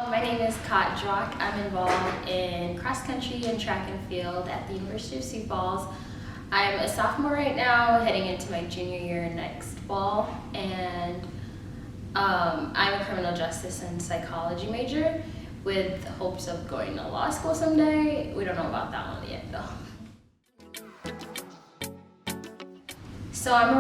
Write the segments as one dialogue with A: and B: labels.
A: My name is Khot Juac. I'm involved in cross country and track and field at the University of Sioux Falls. I'm a sophomore right now, heading into my junior year next fall, and I'm a criminal justice and psychology major with hopes of going to law school someday. We don't know about that one yet though. So I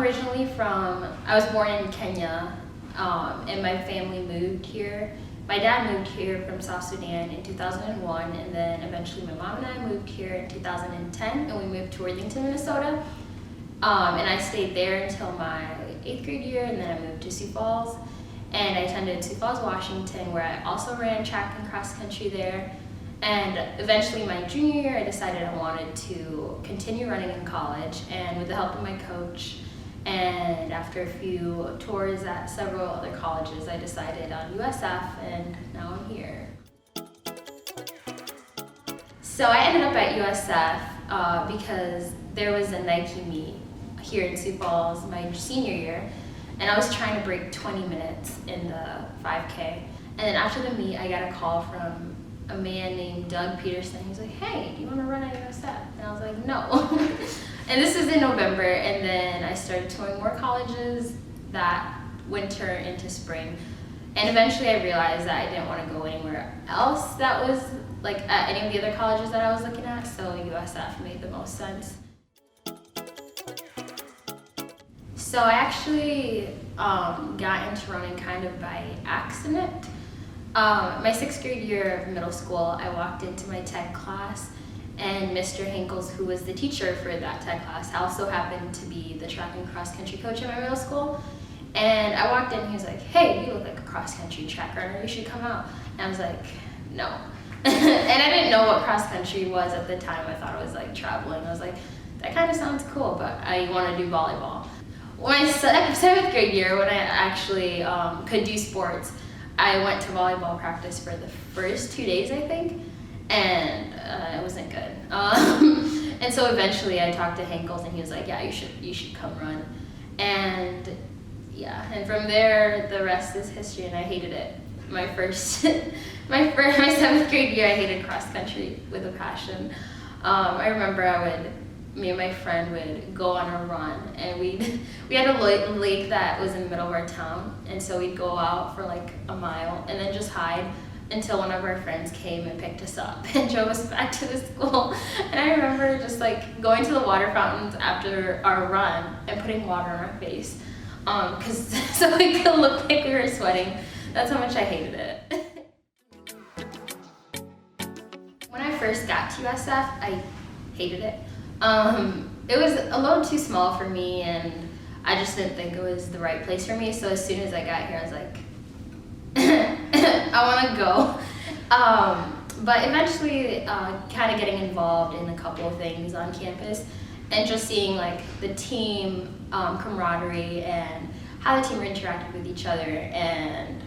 A: was born in Kenya, and my family moved here. My dad moved here from South Sudan in 2001, and then eventually my mom and I moved here in 2010, and we moved to Worthington, Minnesota. And I stayed there until my 8th grade year, and then I moved to Sioux Falls. And I attended Sioux Falls, Washington, where I also ran track and cross country there. And eventually my junior year, I decided I wanted to continue running in college, and with the help of my coach, and after a few tours at several other colleges, I decided on USF, and now I'm here. So I ended up at USF because there was a Nike meet here in Sioux Falls my senior year, and I was trying to break 20 minutes in the 5K. And then after the meet, I got a call from a man named Doug Peterson. He was like, "Hey, do you want to run at USF?" And I was like, "No." And this was in November, and then I started touring more colleges that winter into spring. And eventually I realized that I didn't want to go anywhere else that was like at any of the other colleges that I was looking at, so USF made the most sense. So I actually got into running kind of by accident. My 6th grade year of middle school, I walked into my tech class, and Mr. Hinkles, who was the teacher for that tech class, also happened to be the track and cross country coach at my middle school. And I walked in, and he was like, "Hey, you look like a cross country track runner, you should come out." And I was like, "No." And I didn't know what cross country was at the time. I thought it was like traveling. I was like, that kind of sounds cool, but I want to do volleyball. My 7th grade year, when I actually could do sports, I went to volleyball practice for the first 2 days, I think, and it wasn't good. And so eventually I talked to Hankles, and he was like, "Yeah, you should come run." And yeah, and from there the rest is history, and I hated it. My 7th grade year, I hated cross country with a passion. I remember me and my friend would go on a run, and we had a lake that was in the middle of our town, and so we'd go out for like a mile and then just hide until one of our friends came and picked us up and drove us back to the school. And I remember just like going to the water fountains after our run and putting water on our face, so we could look like we were sweating. That's how much I hated it. When I first got to USF, I hated it. It was a little too small for me, and I just didn't think it was the right place for me. So as soon as I got here, I was like, I want to go. But eventually, kind of getting involved in a couple of things on campus, and just seeing like the team camaraderie and how the team interacted with each other, and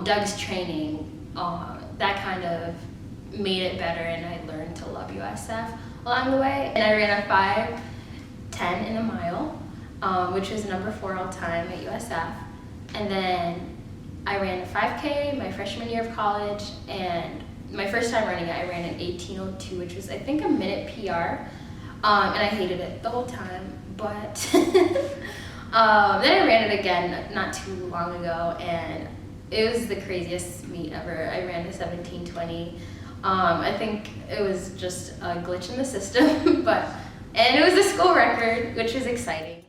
A: Doug's training, that kind of made it better, and I learned to love USF along the way. And I ran a 5:10 in a mile, which was number 4 all time at USF. And then I ran a 5K my freshman year of college, and my first time running it, I ran an 18:02, which was I think a minute PR, and I hated it the whole time. But then I ran it again not too long ago, and it was the craziest meet ever. I ran a 17:20. I think it was just a glitch in the system, and it was a school record, which was exciting.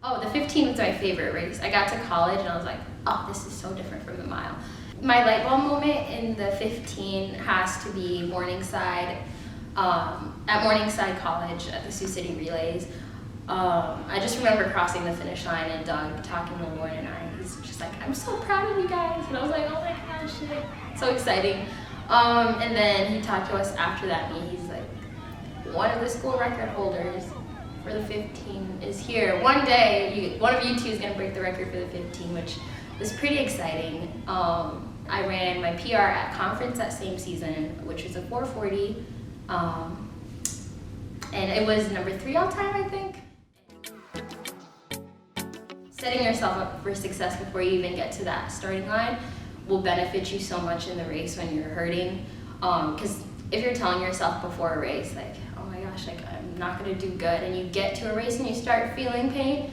A: Oh, the 15 was my favorite race. I got to college and I was like, oh, this is so different from the mile. My light bulb moment in the 15 has to be Morningside, at Morningside College at the Sioux City Relays. I just remember crossing the finish line and Doug talking to Lauren and I. He's just like, "I'm so proud of you guys." And I was like, "Oh my gosh, so exciting." And then he talked to us after that meet. He's like, "One of the school record holders for the 15 is here. One day, one of you two is going to break the record for the 15, which was pretty exciting. I ran my PR at conference that same season, which was a 4:40, and it was number 3 all time, I think. Setting yourself up for success before you even get to that starting line will benefit you so much in the race when you're hurting. Because if you're telling yourself before a race, like, oh my gosh, like I'm not gonna do good, and you get to a race and you start feeling pain,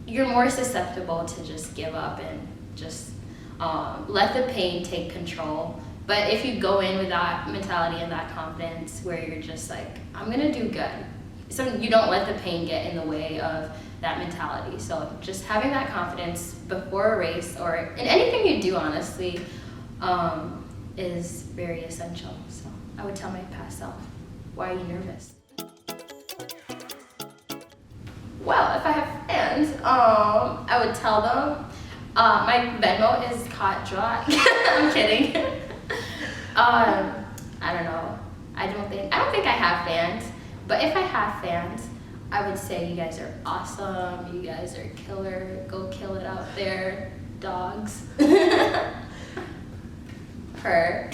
A: you're more susceptible to just give up and just let the pain take control. But if you go in with that mentality and that confidence where you're just like, I'm gonna do good, so you don't let the pain get in the way of that mentality. So just having that confidence before a race or in anything you do, honestly, is very essential. So I would tell my past self, why are you nervous? Well, if I have fans, I would tell them, my Venmo is Khot Juac. I'm kidding. I don't know. I don't think I have fans, but if I have fans, I would say you guys are awesome. You guys are killer. Go kill it out there, dogs. Purr.